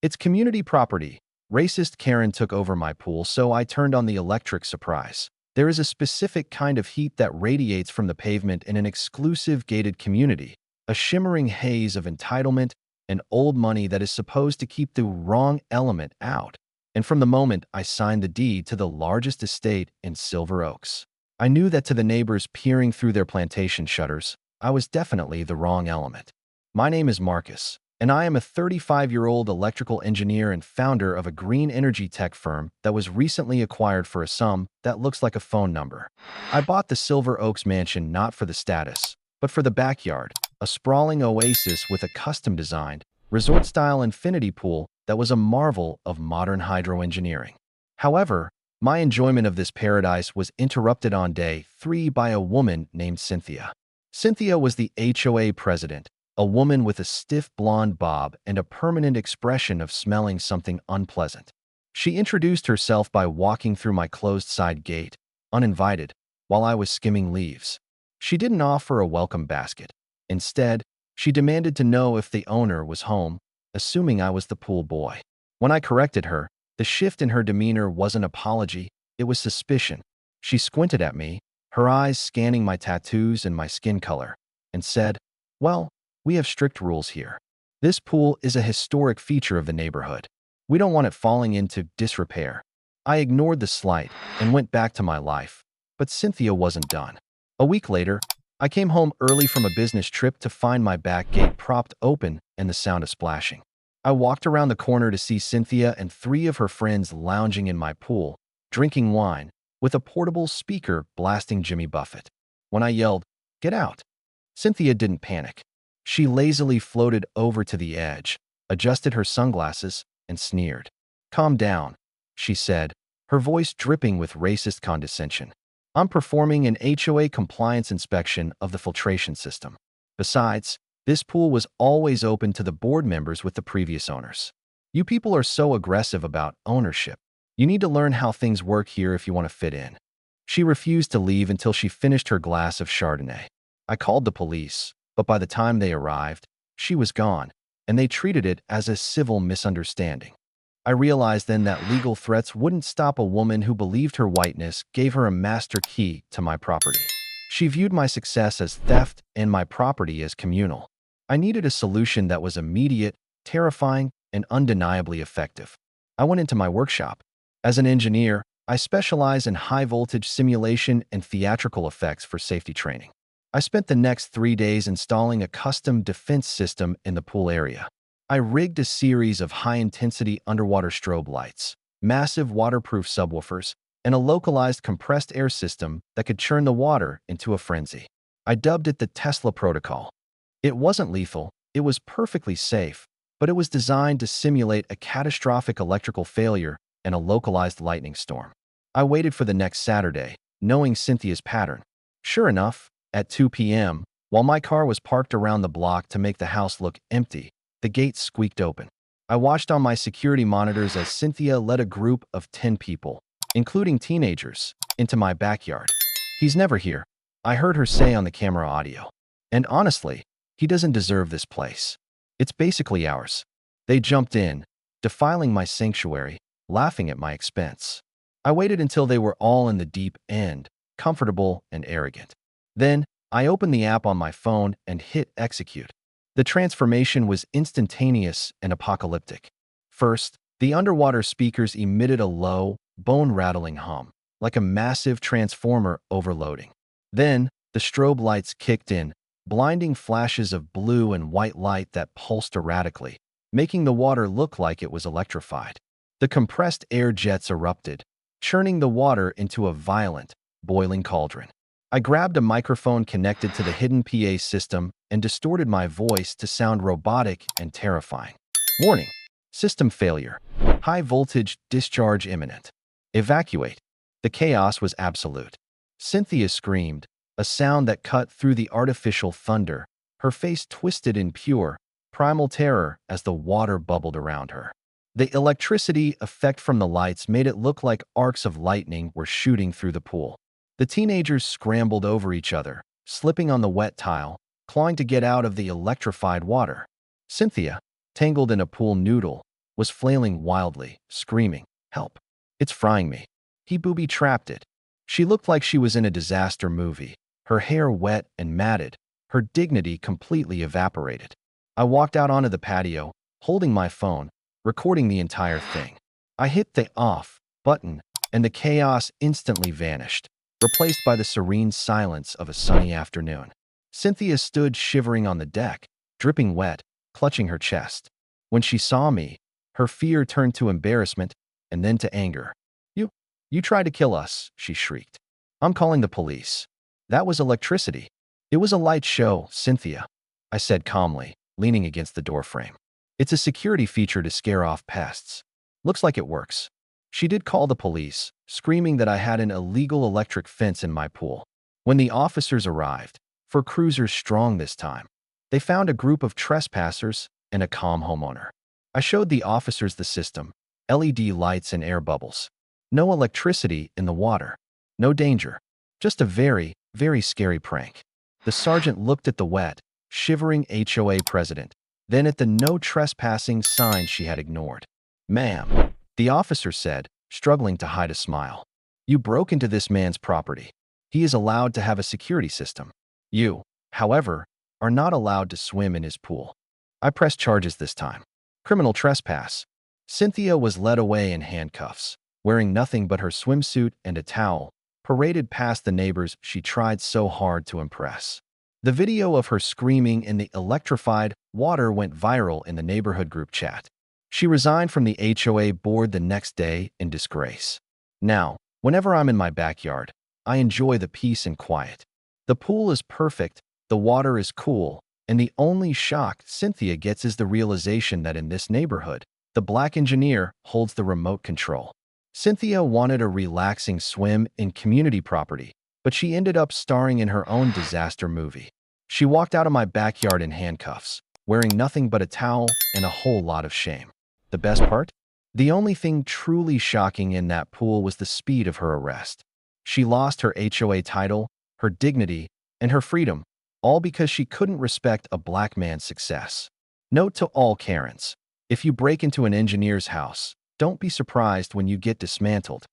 It's community property. Racist Karen took over my pool, so I turned on the electric surprise. There is a specific kind of heat that radiates from the pavement in an exclusive gated community, a shimmering haze of entitlement and old money that is supposed to keep the wrong element out. And from the moment I signed the deed to the largest estate in Silver Oaks, I knew that to the neighbors peering through their plantation shutters, I was definitely the wrong element. My name is Marcus, and I am a 35-year-old electrical engineer and founder of a green energy tech firm that was recently acquired for a sum that looks like a phone number. I bought the Silver Oaks mansion not for the status, but for the backyard, a sprawling oasis with a custom-designed, resort-style infinity pool that was a marvel of modern hydroengineering. However, my enjoyment of this paradise was interrupted on day 3 by a woman named Cynthia. Cynthia was the HOA President, a woman with a stiff blonde bob and a permanent expression of smelling something unpleasant. She introduced herself by walking through my closed side gate, uninvited, while I was skimming leaves. She didn't offer a welcome basket. Instead, she demanded to know if the owner was home, assuming I was the pool boy. When I corrected her, the shift in her demeanor wasn't apology, it was suspicion. She squinted at me, her eyes scanning my tattoos and my skin color, and said, "Well, we have strict rules here. This pool is a historic feature of the neighborhood. We don't want it falling into disrepair." I ignored the slight and went back to my life, but Cynthia wasn't done. A week later, I came home early from a business trip to find my back gate propped open and the sound of splashing. I walked around the corner to see Cynthia and 3 of her friends lounging in my pool, drinking wine, with a portable speaker blasting Jimmy Buffett. When I yelled, "Get out!" Cynthia didn't panic. She lazily floated over to the edge, adjusted her sunglasses, and sneered. "Calm down," she said, her voice dripping with racist condescension. "I'm performing an HOA compliance inspection of the filtration system. Besides, this pool was always open to the board members with the previous owners. You people are so aggressive about ownership. You need to learn how things work here if you want to fit in." She refused to leave until she finished her glass of Chardonnay. I called the police, but by the time they arrived, she was gone, and they treated it as a civil misunderstanding. I realized then that legal threats wouldn't stop a woman who believed her whiteness gave her a master key to my property. She viewed my success as theft and my property as communal. I needed a solution that was immediate, terrifying, and undeniably effective. I went into my workshop. As an engineer, I specialize in high-voltage simulation and theatrical effects for safety training. I spent the next 3 days installing a custom defense system in the pool area. I rigged a series of high-intensity underwater strobe lights, massive waterproof subwoofers, and a localized compressed air system that could churn the water into a frenzy. I dubbed it the Tesla protocol. It wasn't lethal, it was perfectly safe, but it was designed to simulate a catastrophic electrical failure and a localized lightning storm. I waited for the next Saturday, knowing Cynthia's pattern. Sure enough, at 2 p.m., while my car was parked around the block to make the house look empty, the gate squeaked open. I watched on my security monitors as Cynthia led a group of 10 people, including teenagers, into my backyard. "He's never here," I heard her say on the camera audio. "And honestly, he doesn't deserve this place. It's basically ours." They jumped in, defiling my sanctuary, laughing at my expense. I waited until they were all in the deep end, comfortable and arrogant. Then, I opened the app on my phone and hit execute. The transformation was instantaneous and apocalyptic. First, the underwater speakers emitted a low, bone-rattling hum, like a massive transformer overloading. Then, the strobe lights kicked in, blinding flashes of blue and white light that pulsed erratically, making the water look like it was electrified. The compressed air jets erupted, churning the water into a violent, boiling cauldron. I grabbed a microphone connected to the hidden PA system and distorted my voice to sound robotic and terrifying. "Warning! System failure. High voltage discharge imminent. Evacuate." The chaos was absolute. Cynthia screamed, a sound that cut through the artificial thunder, her face twisted in pure, primal terror as the water bubbled around her. The electricity effect from the lights made it look like arcs of lightning were shooting through the pool. The teenagers scrambled over each other, slipping on the wet tile, clawing to get out of the electrified water. Cynthia, tangled in a pool noodle, was flailing wildly, screaming, "Help! It's frying me." He booby-trapped it. She looked like she was in a disaster movie, her hair wet and matted, her dignity completely evaporated. I walked out onto the patio, holding my phone, recording the entire thing. I hit the off button, and the chaos instantly vanished, replaced by the serene silence of a sunny afternoon. Cynthia stood shivering on the deck, dripping wet, clutching her chest. When she saw me, her fear turned to embarrassment and then to anger. You tried to kill us," she shrieked. "I'm calling the police." "That was electricity. It was a light show, Cynthia," I said calmly, leaning against the doorframe. "It's a security feature to scare off pests. Looks like it works." She did call the police, screaming that I had an illegal electric fence in my pool. When the officers arrived, for cruisers strong this time, they found a group of trespassers and a calm homeowner. I showed the officers the system, LED lights and air bubbles. No electricity in the water. No danger. Just a very, very scary prank. The sergeant looked at the wet, shivering HOA president, then at the no trespassing sign she had ignored. "Ma'am," the officer said, struggling to hide a smile. "You broke into this man's property. He is allowed to have a security system. You, however, are not allowed to swim in his pool." I pressed charges this time. Criminal trespass. Cynthia was led away in handcuffs, wearing nothing but her swimsuit and a towel, paraded past the neighbors she tried so hard to impress. The video of her screaming in the electrified water went viral in the neighborhood group chat. She resigned from the HOA board the next day in disgrace. Now, whenever I'm in my backyard, I enjoy the peace and quiet. The pool is perfect, the water is cool, and the only shock Cynthia gets is the realization that in this neighborhood, the black engineer holds the remote control. Cynthia wanted a relaxing swim in community property, but she ended up starring in her own disaster movie. She walked out of my backyard in handcuffs, wearing nothing but a towel and a whole lot of shame. The best part? The only thing truly shocking in that pool was the speed of her arrest. She lost her HOA title, her dignity, and her freedom, all because she couldn't respect a black man's success. Note to all Karens: if you break into an engineer's house, don't be surprised when you get dismantled.